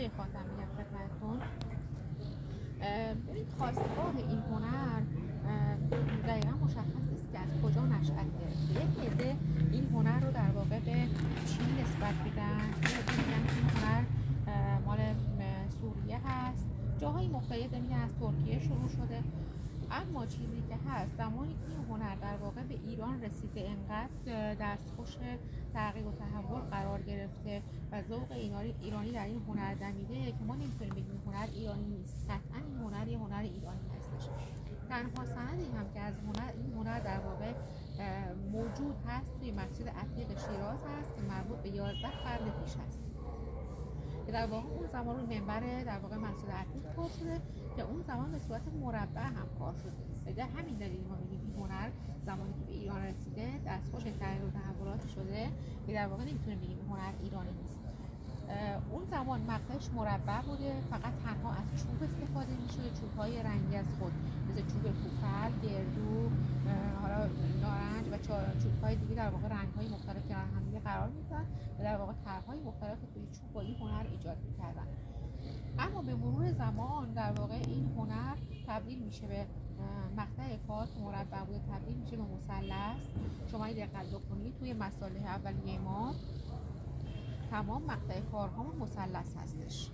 نقشه خاتم میگم خدمتتون. ببینید خواستگاه این هنر دقیقا مشخص نیست که از کجا نشأت گرفته. یک عده این هنر رو در واقع به چین نسبت میدن، میگن این هنر مال سوریه هست، جاهای مختلف میگن از ترکیه شروع شده. اما چیزی که هست، زمانی که این هنر در واقع به ایران رسیده، انقدر دستخوش تغییر و تحول قرار گرفته و ذوق ایرانی در این هنر دمیده که ما نمیتونیم بگیم هنر ایرانی نیست. قطعا این هنر یه هنر ایرانی هستش. تنها سندی هم که از این هنر در واقع موجود هست توی مسجد عتیق شیراز هست که مربوط به 11 قرن پیش هست، که در واقع اون زمان رو منبر در واقع مسجد عتیق کار شده که اون زمان به صورت مربع هم کار شده. به همین دلیل ما میگیم این هنر زمانی که به ایران رسیده دستخوش تغییر و تحولاتی شده که در واقع نمیتونیم بگیم هنر ایرانی نیست. اون زمان مقطعش مربع بوده، فقط تنها از چوب استفاده میشده، چوب‌های رنگی از خود مثل چوب پوپل، گردو، حالا نارنج و چوب‌های دیگه در واقع رنگ‌های مختلف کنار هم دیگه قرار میدن و در واقع طرح‌های مختلف توی چوب با این هنر ایجاد می‌کردن. اما به مرور زمان در واقع این هنر تبدیل میشه به مقطع کار که مربع بوده، تبدیل میشه به مثلث. شما اگه دقت بکنید توی مصالح اولیه ما تمام مقطع کارهامون مثلث هستش.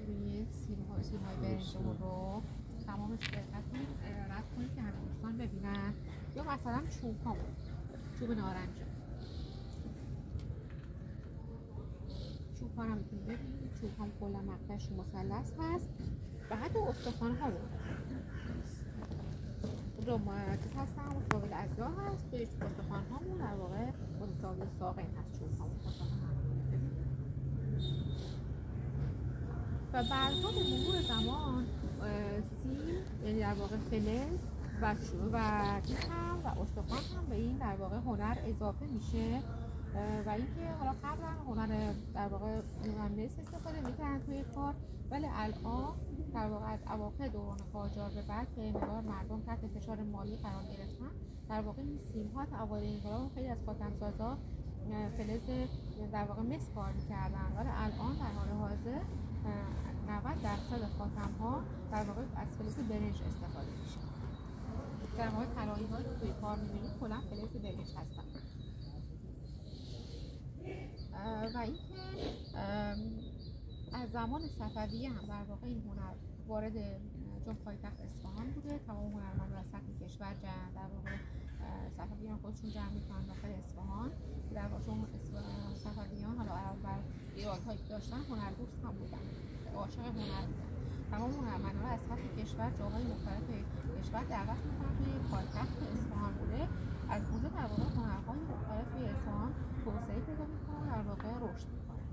روی سیم‌های برنجمون رو تمامش دقت کنید، رد کنید که همه دوستان ببینن. یا مثلا چوب‌هامون، چوب نارنج، چوب‌ها رو میتونید ببینید، چوب‌هام کلا مقطعش مثلث هست و حتی استخوان‌هامون دو چیز هستن، متقابل اضلاع هست. توی استخوان‌هامون در واقع متساوی ساقین هست چوب‌هامون و بعدها به مرور زمان سیم، یعنی در واقع فلز و هم و استخوان هم به این در واقع هنر اضافه میشه و اینکه حالا قبلا هنر در واقع مس استفاده میکردن توی کار، ولی الان در واقع از اواخر دوران قاجار به بعد که مقدار مردم تحت فشار مالی قرار گرفتن، در واقع این سیم ها تا اوایل انقلاب خیلی از خاتم‌سازا فلز در واقع مس کار میکردن، ولی الان در حال حاضر 90% خاتم ها در واقع از فلز برنج استفاده میشه. در واقع طلایی هایی که توی کار میبینید کلا فلز برنج هستن. و اینکه از زمان صفویه هم در واقع این هنر وارد، چون پایتخت اصفهان بوده، تمام هنرمندان از سطح کشور در واقع صفویان خودشون جمع میکنن داخل اصفهان. در واقع چون صفویان حالا علاوه بر ایرادهایی که داشتن هنردوست هم بودن، عاشق هنر بودن. تمام هنرمندان از سطح کشور جاهای مختلف کشور دعوت میکنن توی پایتخت اصفهان بوده. از اونجا در واقع هنرهای مختلف توی اصفهان توسعه پیدا میکنن، در واقع رشد میکنن.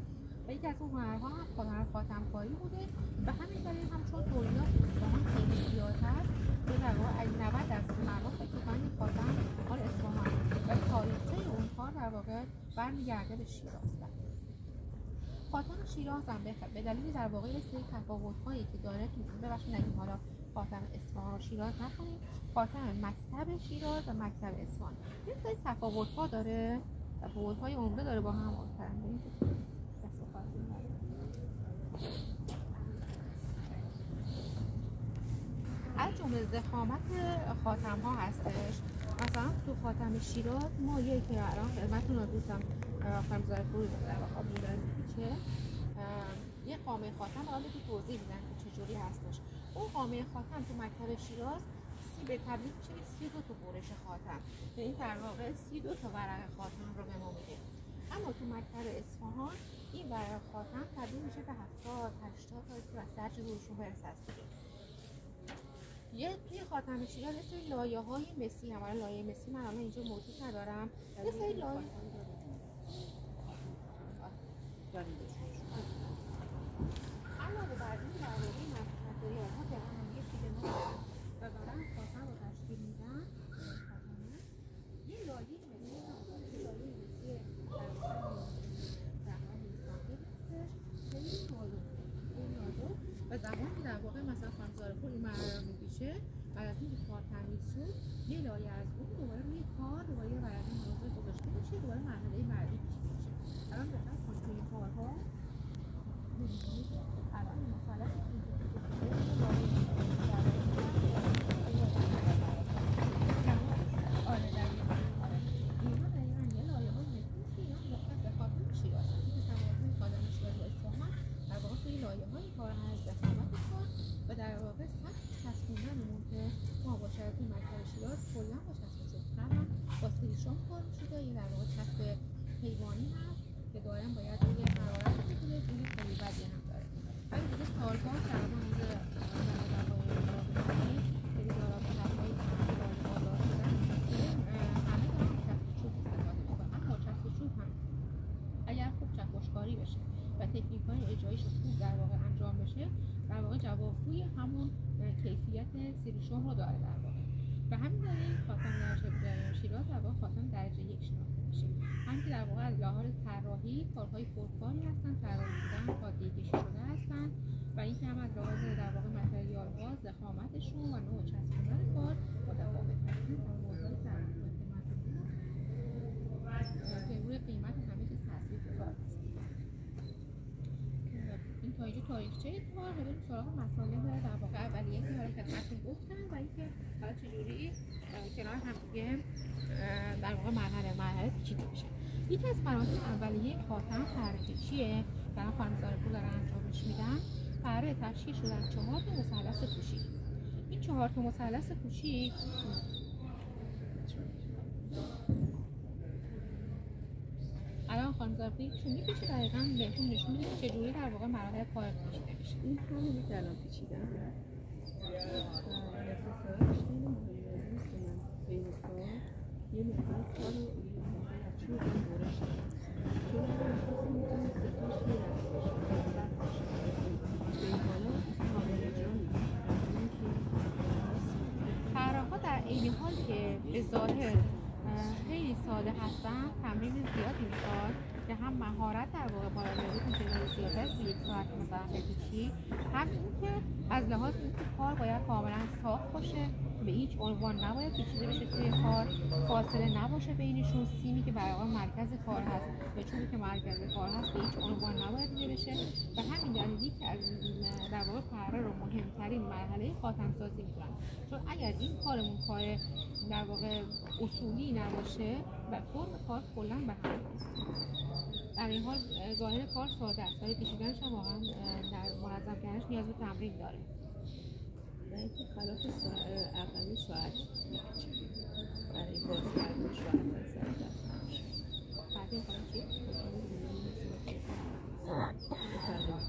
و یکی از اون هنرها هم هنر خاتم‌کاری بوده. به همین دلیل هم چون تولیدات اصفهان خیلی زیاد هست، در واقع 90% مردم فکر می‌کنن این خاتم مال اصفهان و تاریخچه اون کار در واقع برمیگرده به شیراز. خاتم شیراز هم به دلیل در واقع یه سری تفاوت‌هایی که داره، ببخشید نگیم حالا خاتم اصفهان و شیراز نکنیم، خاتم مکتب شیراز و مکتب اصفهان یه سری تفاوت‌ها داره، تفاوت‌های عمده داره با هم. از جمله ضخامت خاتم ها هستش. مثلا تو خاتم شیراز ما یکی الان خدمتتون رو دوستم خانم پور در واقع می‌دونن چه یه قامه خاتم حالا تو توضیح میدن که چجوری هستش. اون قامه خاتم تو مکتب شیراز به تبدیل میشه به 32 تا برش خاتم، یعنی در واقع 32 تا ورق خاتم رو به ما میده. اما تو مکتب اصفهان این ورق خاتم تبدیل میشه به 70 80 تا و هر چیزی روشون برسه. توی خاتم شیراز یه سری لایه‌های مسی هم، الان لایه مسی من الان اینجا موجود ندارم، یه سری لایه علاوه بر این در واقع متریال‌ها که هم یکی به ما و دارن خاتم رو تشکیل میدن، یه لایه مسی هم داره، یه لایه مسی در واقع زمانی ساخته هستش، خیلی نازک و زمانی که در واقع مثلا خانم پور این مرحله رو می‌کشه، بعد از اینکه کار تمیز شد یه لایه از اون دوباره روی کار دوباره ورقه نازک گذاشته میشه، دوباره مرحله بعدی پیش میشه. الان دقت کنید توی کارها واقع سخت چسبوندنمون که ما با شرایط مرکز شیراز کلا با چسب چوب هم با سیلیشون کار می‌شده. یه در واقع چسب حیوانی هست که دائم باید یه حرارت بگیره، بوی خیلی بدی هم داره. ولی دیگه سال‌ها تقریبا روز خوشکاری بشه و تکنیک‌های اجراییش خوب در واقع انجام بشه، در واقع جوابگوی همون کیفیت سیلیشون رو داره در واقع. و همین دلیل خاتم در شیراز در واقع خاتم درجه 1 شناخته میشه. همین که در واقع از لحاظ طراحی کارهای پرکاری هستن، طراحی بودن قاطی کشی شده هستن و اینکه هم از لحاظ در واقع متریال‌ها، ضخامتشون و نوع چسبوندن کار متفاوت هستن. موضوع طراحی که روی قیمت همه چیز تاثیرگذار هست. این تا اینجا تاریخچه کار. بریم سراغ مصالح در واقع اولیه که حالا خدمتتون گفتم و اینکه حالا چجوری کنار هم دیگه در واقع مرحله پیچیده میشه. یکی از مراتب اولیه خاتم پره‌کشیه که الان خانم زارپور دارن انجامش میدن. پره‌ای تشکیل شده از 4 تا مثلث کوچیک. این 4 تا مثلث کوچیک الان خانم زارپور چون می‌کشه دقیقاً بهتون نشون میده که چجوری در واقع مراحل کار پیچیده میشه. این همونی که الان پیچیدن یه مقدار کار رو چون برش چون طراح‌ها در عین حال که به ظاهر خیلی ساده هستن، تمرین زیادی میخواد که هم مهارت در واقع بالا ببرید میشه زیاده از 1 ساعت مثلا بپیچی، هم اینکه از لحاظ اینکه کار باید کاملا صاف باشه، به هیچ عنوان نباید پیچیده بشه توی کار، فاصله نباشه بینشون، سیمی که برای مرکز کار هست و چوبی که مرکز کار هست به هیچ عنوان نباید دیده بشه. و همین دلیلی که از در واقع پره رو مهمترین مرحله خاتم سازی میکنن، چون اگر این کارمون کار در واقع اصولی نباشه و فرم کار کلا به هم می‌ریزه. در این حال ظاهر کار ساده است ولی پیچیدنش هم واقعا در منظم کردنش نیاز به تمرین داره. و اینکه خلاف اقلی ساعت برای باز کردنش راحت ساعت بعد این کار چی؟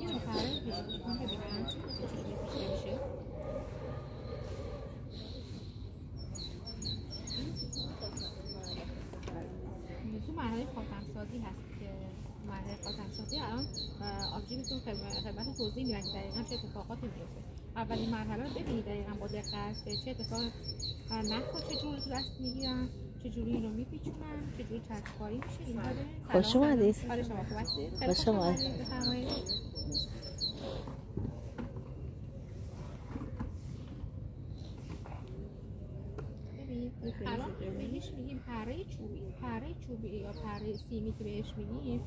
یه مقرر پیچیدگی که بگن چجوری پیچیده میشه. تو مرحله خاتم سازی هست که مرحله خاتم سازی الان آبجیبتون خدمت توضیح میدن که دقیقا چه اتفاقاتی میفته. اولین مرحله رو ببینید دقیقا با دقت چه اتفاقی نخو چجوری تو دست میگیرن، چجوری اینو میپیچونن، چجوری چسبکاری میشه. این رو خوش اومدید. آره شما خوب هستید؟ خوش اومدید. بفرمایید. الان بهش میگیم پره چوبی یا پره سیمی که بهش میگیم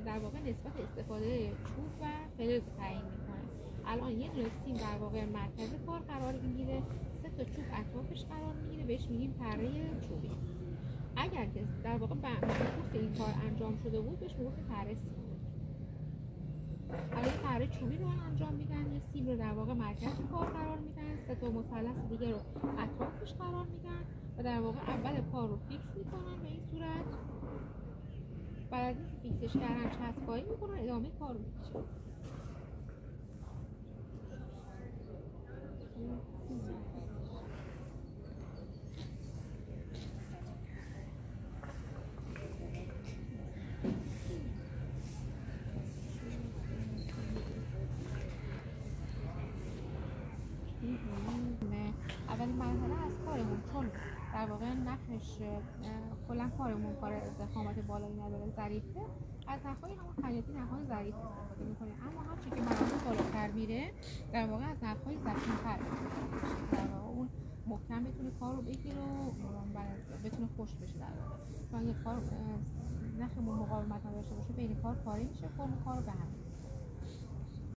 در واقع نسبت استفاده چوب و فلز تعیین میکنه. الان یه دونه سیم در واقع مرکز کار قرار میگیره، 3 تا چوب اطرافش قرار میگیره، بهش میگیم پره چوبی. اگر که در واقع خصوص این کار انجام شده بود بهش میگفتیم پره سیم. الان پره چوبی رو انجام میدن، یه سیم رو در واقع مرکز کار قرار میدن، 3 تا مثلث دیگه رو اطرافش قرار میدن و در واقع اول کار رو فیکس میکنن به این صورت. بعد از اینکه فیکسش کردن چسبکاری میکنن، ادامه کار رو میکشن. اولین مرحله از کارمون چون در واقع نخش کلا کارمون کار ضخامت بالایی نداره، ظریفه، از نخهای همون خیاطی نخهای ظریف استفاده میکنیم. اما هرچی که مراتب بالاتر میره در واقع از نخهای ضخیم‌تر در واقع اون محکم بتونه کار رو بگیره و بتونه خوش بشه. در واقع چون یه کار نخمون مقاومت نداشته باشه بین کار کاری میشه، فرم کار رو به هم